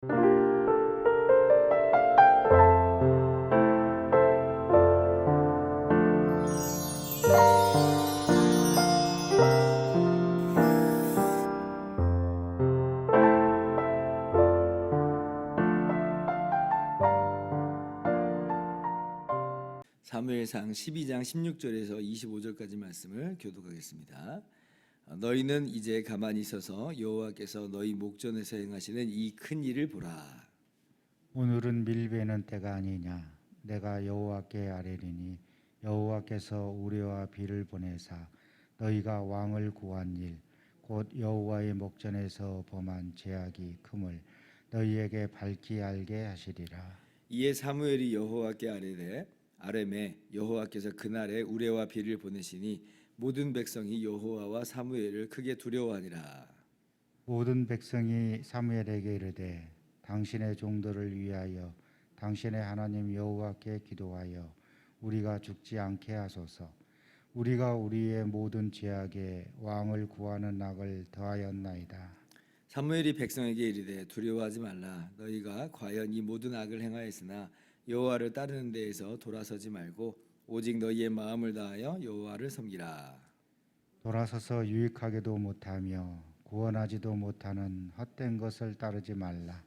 사무엘상 12장 16절에서 25절까지 말씀을 교독하겠습니다. 너희는 이제 가만히 있어서 여호와께서 너희 목전에서 행하시는 이 큰 일을 보라. 오늘은 밀베는 때가 아니냐. 내가 여호와께 아뢰리니 여호와께서 우레와 비를 보내사 너희가 왕을 구한 일 곧 여호와의 목전에서 범한 죄악이 큼을 너희에게 밝히 알게 하시리라. 이에 사무엘이 여호와께 아뢰매 여호와께서 그날에 우레와 비를 보내시니 모든 백성이 여호와와 사무엘을 크게 두려워하니라. 모든 백성이 사무엘에게 이르되 당신의 종들을 위하여 당신의 하나님 여호와께 기도하여 우리가 죽지 않게 하소서. 우리가 우리의 모든 죄악에 왕을 구하는 악을 더하였나이다. 사무엘이 백성에게 이르되 두려워하지 말라. 너희가 과연 이 모든 악을 행하였으나 여호와를 따르는 데에서 돌아서지 말고 오직 너희의 마음을 다하여 여호와를 섬기라. 돌아서서 유익하게도 못하며 구원하지도 못하는 헛된 것을 따르지 말라.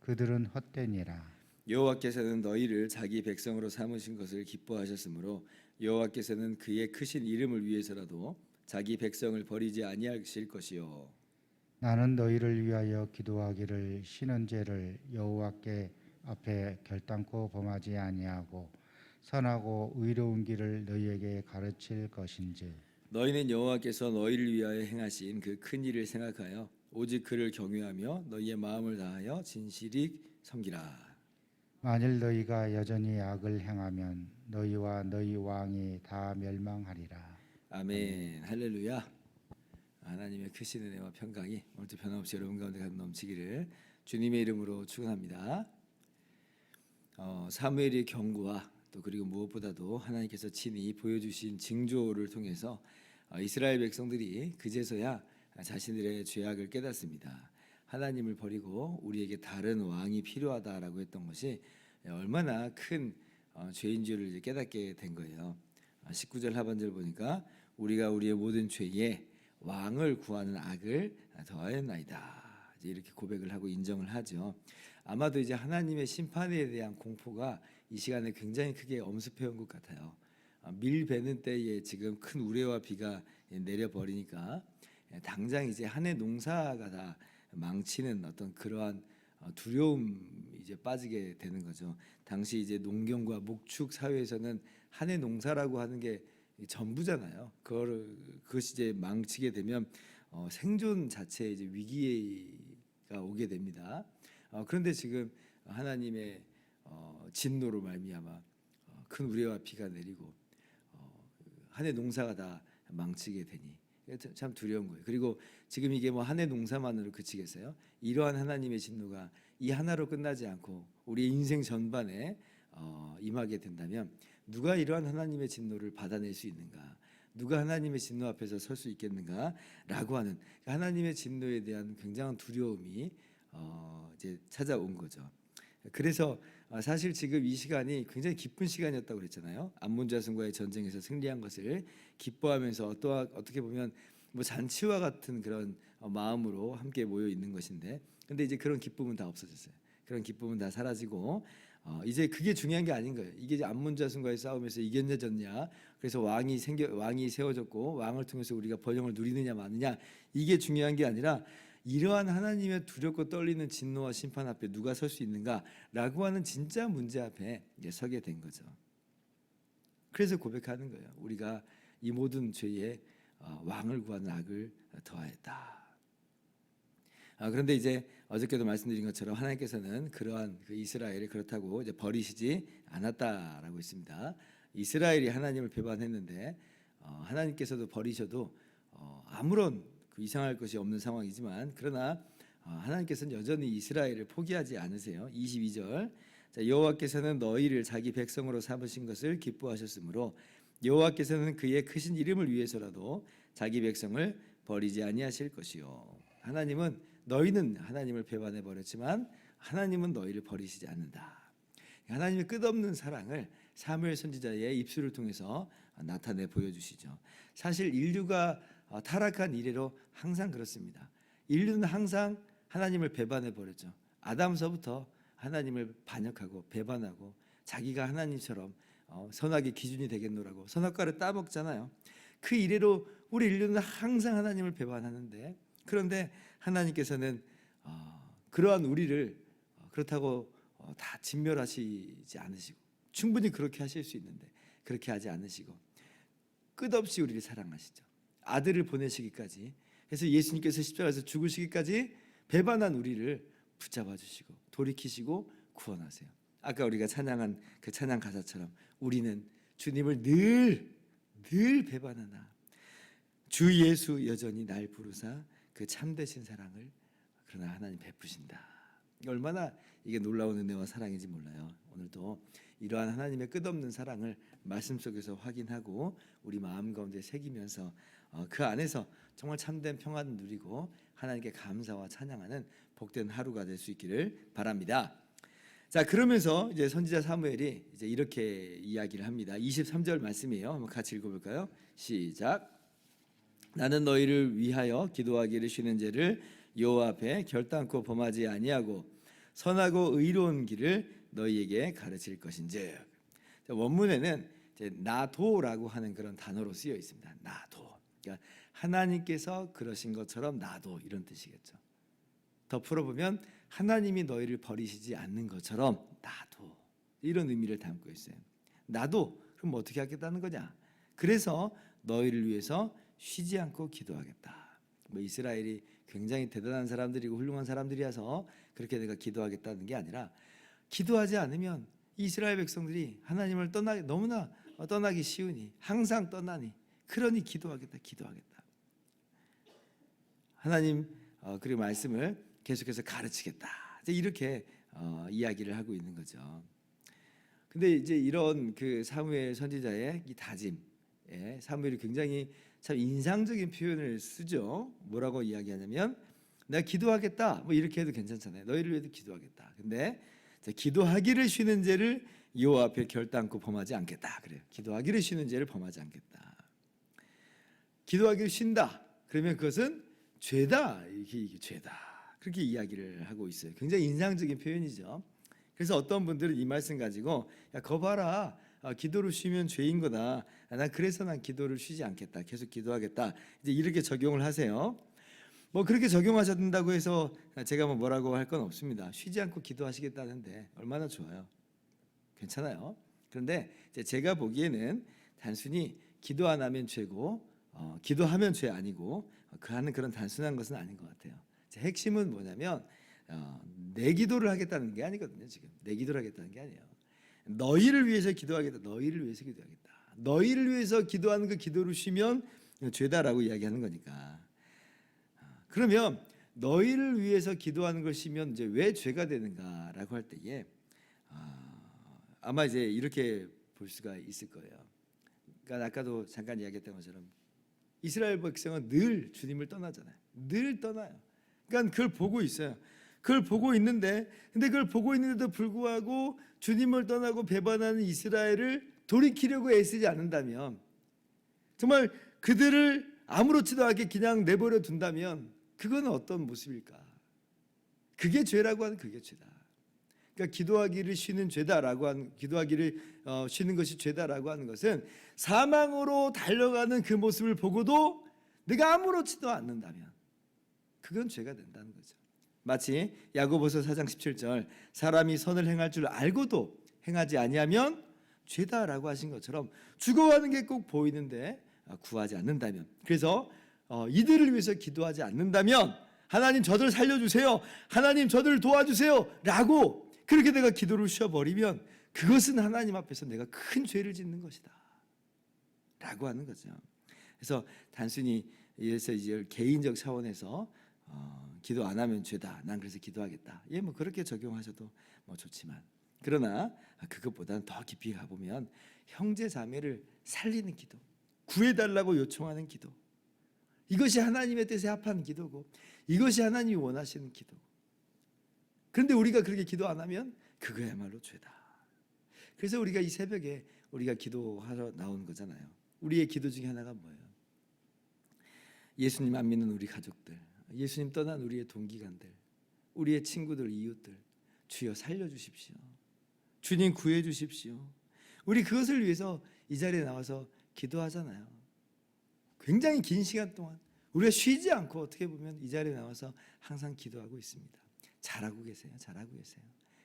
그들은 헛되니라. 여호와께서는 너희를 자기 백성으로 삼으신 것을 기뻐하셨으므로 여호와께서는 그의 크신 이름을 위해서라도 자기 백성을 버리지 아니하실 것이요. 나는 너희를 위하여 기도하기를 쉬는 죄를 여호와께 앞에 결단코 범하지 아니하고 선하고 의로운 길을 너희에게 가르칠 것인지. 너희는 여호와께서 너희를 위하여 행하신 그 큰 일을 생각하여 오직 그를 경외하며 너희의 마음을 다하여 진실히 섬기라. 만일 너희가 여전히 악을 행하면 너희와 너희 왕이 다 멸망하리라. 아멘. 할렐루야. 하나님의 크신 은혜와 평강이 오늘도 변함없이 여러분 가운데 넘치기를 주님의 이름으로 축원합니다. 사무엘의 경고와 또 그리고 무엇보다도 하나님께서 친히 보여주신 징조를 통해서 이스라엘 백성들이 그제서야 자신들의 죄악을 깨닫습니다. 하나님을 버리고 우리에게 다른 왕이 필요하다라고 했던 것이 얼마나 큰 죄인 줄을 이제 깨닫게 된 거예요. 19절 하반절 보니까 우리가 우리의 모든 죄에 왕을 구하는 악을 더하였나이다. 이제 이렇게 고백을 하고 인정을 하죠. 아마도 이제 하나님의 심판에 대한 공포가 이 시간에 굉장히 크게 엄습해 온 것 같아요. 밀 베는 때에 지금 큰 우레와 비가 내려버리니까 당장 이제 한 해 농사가 다 망치는 어떤 그러한 두려움 이제 빠지게 되는 거죠. 당시 이제 농경과 목축 사회에서는 한 해 농사라고 하는 게 전부잖아요. 그것이 이제 망치게 되면 생존 자체에 이제 위기가 오게 됩니다. 그런데 지금 하나님의 진노로 말미암아 큰 우레와 비가 내리고 한 해 농사가 다 망치게 되니 참 두려운 거예요. 그리고 지금 이게 뭐 한 해 농사만으로 그치겠어요? 이러한 하나님의 진노가 이 하나로 끝나지 않고 우리 인생 전반에 임하게 된다면 누가 이러한 하나님의 진노를 받아낼 수 있는가? 누가 하나님의 진노 앞에서 설 수 있겠는가라고 하는 하나님의 진노에 대한 굉장한 두려움이 이제 찾아온 거죠. 그래서 사실 지금 이 시간이 굉장히 기쁜 시간이었다고 그랬잖아요. 암몬 자손과의 전쟁에서 승리한 것을 기뻐하면서 또 어떻게 보면 뭐 잔치와 같은 그런 마음으로 함께 모여 있는 것인데, 근데 이제 그런 기쁨은 다 없어졌어요. 그런 기쁨은 다 사라지고 이제 그게 중요한 게 아닌 거예요. 이게 암몬 자손과의 싸움에서 이겼냐 졌냐, 그래서 왕이 세워졌고 왕을 통해서 우리가 번영을 누리느냐 마느냐, 이게 중요한 게 아니라 이러한 하나님의 두렵고 떨리는 진노와 심판 앞에 누가 설 수 있는가라고 하는 진짜 문제 앞에 이제 서게 된 거죠. 그래서 고백하는 거예요. 우리가 이 모든 죄에 왕을 구하는 악을 더하였다. 그런데 이제 어저께도 말씀드린 것처럼 하나님께서는 그러한 그 이스라엘을 그렇다고 이제 버리시지 않았다라고 했습니다. 이스라엘이 하나님을 배반했는데 하나님께서도 버리셔도 아무런 이상할 것이 없는 상황이지만, 그러나 하나님께서는 여전히 이스라엘을 포기하지 않으세요. 22절, 여호와께서는 너희를 자기 백성으로 삼으신 것을 기뻐하셨으므로 여호와께서는 그의 크신 이름을 위해서라도 자기 백성을 버리지 아니하실 것이요. 하나님은 너희는 하나님을 배반해 버렸지만 하나님은 너희를 버리시지 않는다. 하나님의 끝없는 사랑을 사무엘 선지자의 입술을 통해서 나타내 보여주시죠. 사실 인류가 타락한 이래로 항상 그렇습니다. 인류는 항상 하나님을 배반해 버렸죠. 아담서부터 하나님을 반역하고 배반하고 자기가 하나님처럼 선악의 기준이 되겠노라고 선악과를 따먹잖아요. 그 이래로 우리 인류는 항상 하나님을 배반하는데, 그런데 하나님께서는 그러한 우리를 그렇다고 다 진멸하시지 않으시고, 충분히 그렇게 하실 수 있는데 그렇게 하지 않으시고 끝없이 우리를 사랑하시죠. 아들을 보내시기까지, 그래서 예수님께서 십자가에서 죽으시기까지 배반한 우리를 붙잡아 주시고 돌이키시고 구원하세요. 아까 우리가 찬양한 그 찬양 가사처럼 우리는 주님을 늘 배반하나 주 예수 여전히 날 부르사 그 참되신 사랑을 그러나 하나님 베푸신다. 얼마나 이게 놀라운 은혜와 사랑인지 몰라요. 오늘도 이러한 하나님의 끝없는 사랑을 말씀 속에서 확인하고 우리 마음 가운데 새기면서 그 안에서 정말 참된 평안을 누리고 하나님께 감사와 찬양하는 복된 하루가 될 수 있기를 바랍니다. 자, 그러면서 이제 선지자 사무엘이 이제 이렇게 이야기를 합니다. 23절 말씀이에요. 한번 같이 읽어볼까요? 시작. 나는 너희를 위하여 기도하기를 쉬는 죄를 여호와 앞에 결단코 범하지 아니하고 선하고 의로운 길을 너희에게 가르칠 것인즉. 원문에는 이제 나도라고 하는 그런 단어로 쓰여 있습니다. 나도. 그러니까 하나님께서 그러신 것처럼 나도, 이런 뜻이겠죠. 더 풀어보면 하나님이 너희를 버리시지 않는 것처럼 나도, 이런 의미를 담고 있어요. 나도 그럼 어떻게 하겠다는 거냐? 그래서 너희를 위해서 쉬지 않고 기도하겠다. 뭐 이스라엘이 굉장히 대단한 사람들이고 훌륭한 사람들이어서 그렇게 내가 기도하겠다는 게 아니라, 기도하지 않으면 이스라엘 백성들이 하나님을 너무나 떠나기 쉬우니, 항상 떠나니, 그러니 기도하겠다. 하나님 그리고 말씀을 계속해서 가르치겠다. 이렇게 이야기를 하고 있는 거죠. 근데 이제 이런 그 사무엘 선지자의 이 다짐, 사무엘이 굉장히 참 인상적인 표현을 쓰죠. 뭐라고 이야기하냐면, 내가 기도하겠다. 뭐 이렇게 해도 괜찮잖아요. 너희를 위해서 기도하겠다. 근데 기도하기를 쉬는 죄를 여호와 앞에 결단코 범하지 않겠다. 그래요. 기도하기를 쉬는 죄를 범하지 않겠다. 기도하기를 쉰다. 그러면 그것은 죄다. 이게 죄다. 그렇게 이야기를 하고 있어요. 굉장히 인상적인 표현이죠. 그래서 어떤 분들은 이 말씀 가지고, 야, 거 봐라. 기도를 쉬면 죄인 거다. 그래서 난 기도를 쉬지 않겠다. 계속 기도하겠다. 이제 이렇게 적용을 하세요. 뭐 그렇게 적용하셔야 된다고 해서 제가 뭐라고 할 건 없습니다. 쉬지 않고 기도하시겠다는데 얼마나 좋아요. 괜찮아요. 그런데 이제 제가 보기에는 단순히 기도 안 하면 죄고 기도하면 죄 아니고 그 하는 그런 단순한 것은 아닌 것 같아요. 핵심은 뭐냐면 내 기도를 하겠다는 게 아니거든요. 지금 내 기도를 하겠다는 게 아니에요. 너희를 위해서 기도하겠다. 너희를 위해서 기도하겠다. 너희를 위해서 기도하는 그 기도를 쉬면 죄다라고 이야기하는 거니까. 그러면 너희를 위해서 기도하는 걸 쉬면 이제 왜 죄가 되는가라고 할 때에 아마 이제 이렇게 볼 수가 있을 거예요. 그러니까 아까도 잠깐 이야기했던 것처럼 이스라엘 백성은 늘 주님을 떠나잖아요. 늘 떠나요. 그러니까 그걸 보고 있어요. 그걸 보고 있는데, 근데 그걸 보고 있는데도 불구하고 주님을 떠나고 배반하는 이스라엘을 돌이키려고 애쓰지 않는다면, 정말 그들을 아무렇지도 않게 그냥 내버려 둔다면 그건 어떤 모습일까? 그게 죄라고 하는, 그게 죄다. 그러니까 기도하기를 쉬는 죄다라고 하는, 기도하기를 쉬는 것이 죄다라고 하는 것은 사망으로 달려가는 그 모습을 보고도 내가 아무렇지도 않는다면 그건 죄가 된다는 거죠. 마치 야고보서 4장 17절 사람이 선을 행할 줄 알고도 행하지 아니하면 죄다라고 하신 것처럼 죽어가는 게 꼭 보이는데 구하지 않는다면, 그래서 이들을 위해서 기도하지 않는다면 하나님 저들 살려주세요, 하나님 저들 도와주세요 라고 그렇게 내가 기도를 쉬어버리면 그것은 하나님 앞에서 내가 큰 죄를 짓는 것이다 라고 하는 거죠. 그래서 단순히 이래서 이제 개인적 차원에서 기도 안 하면 죄다, 난 그래서 기도하겠다, 뭐 그렇게 적용하셔도 뭐 좋지만, 그러나 그것보다는 더 깊이 가보면 형제 자매를 살리는 기도, 구해달라고 요청하는 기도, 이것이 하나님의 뜻에 합한 기도고 이것이 하나님이 원하시는 기도고, 그런데 우리가 그렇게 기도 안 하면 그거야말로 죄다. 그래서 우리가 이 새벽에 우리가 기도하러 나온 거잖아요. 우리의 기도 중에 하나가 뭐예요? 예수님 안 믿는 우리 가족들, 예수님 떠난 우리의 동기간들, 우리의 친구들, 이웃들, 주여 살려주십시오. 주님 구해주십시오. 우리 그것을 위해서 이 자리에 나와서 기도하잖아요. 굉장히 긴 시간 동안 우리가 쉬지 않고 어떻게 보면 이 자리에 나와서 항상 기도하고 있습니다. 잘하고 계세요. 잘하고 계세요.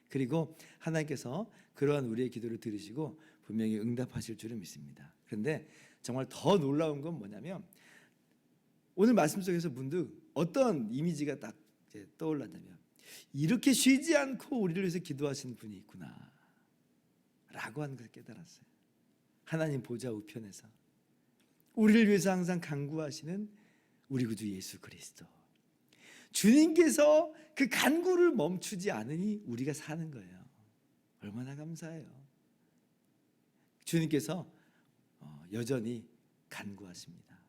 그리고 하나님께서 그러한 우리의 기도를 들으시고 분명히 응답하실 줄은 믿습니다. 그런데 정말 더 놀라운 건 뭐냐면 오늘 말씀 속에서 문득 어떤 이미지가 딱 이제 떠올랐냐면 이렇게 쉬지 않고 우리를 위해서 기도하시는 분이 있구나 라고 하는 것을 깨달았어요. 하나님 보좌 우편에서 우리를 위해서 항상 간구하시는 우리 구주 예수 그리스도, 주님께서 그 간구를 멈추지 않으니 우리가 사는 거예요. 얼마나 감사해요. 주님께서 여전히 간구하십니다.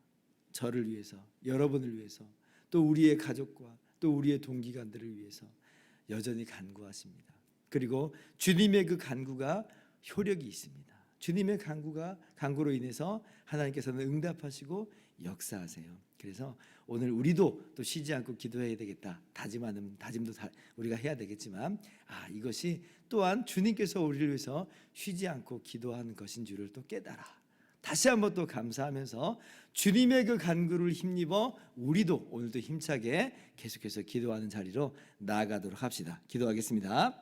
저를 위해서, 여러분을 위해서, 또 우리의 가족과 또 우리의 동기간들을 위해서 여전히 간구하십니다. 그리고 주님의 그 간구가 효력이 있습니다. 주님의 간구로 인해서 하나님께서는 응답하시고 역사하세요. 그래서 오늘 우리도 또 쉬지 않고 기도해야 되겠다. 다짐도 우리가 해야 되겠지만 이것이 또한 주님께서 우리를 위해서 쉬지 않고 기도하는 것인 줄을 또 깨달아 다시 한번 또 감사하면서 주님의 그 간구를 힘입어 우리도 오늘도 힘차게 계속해서 기도하는 자리로 나아가도록 합시다. 기도하겠습니다.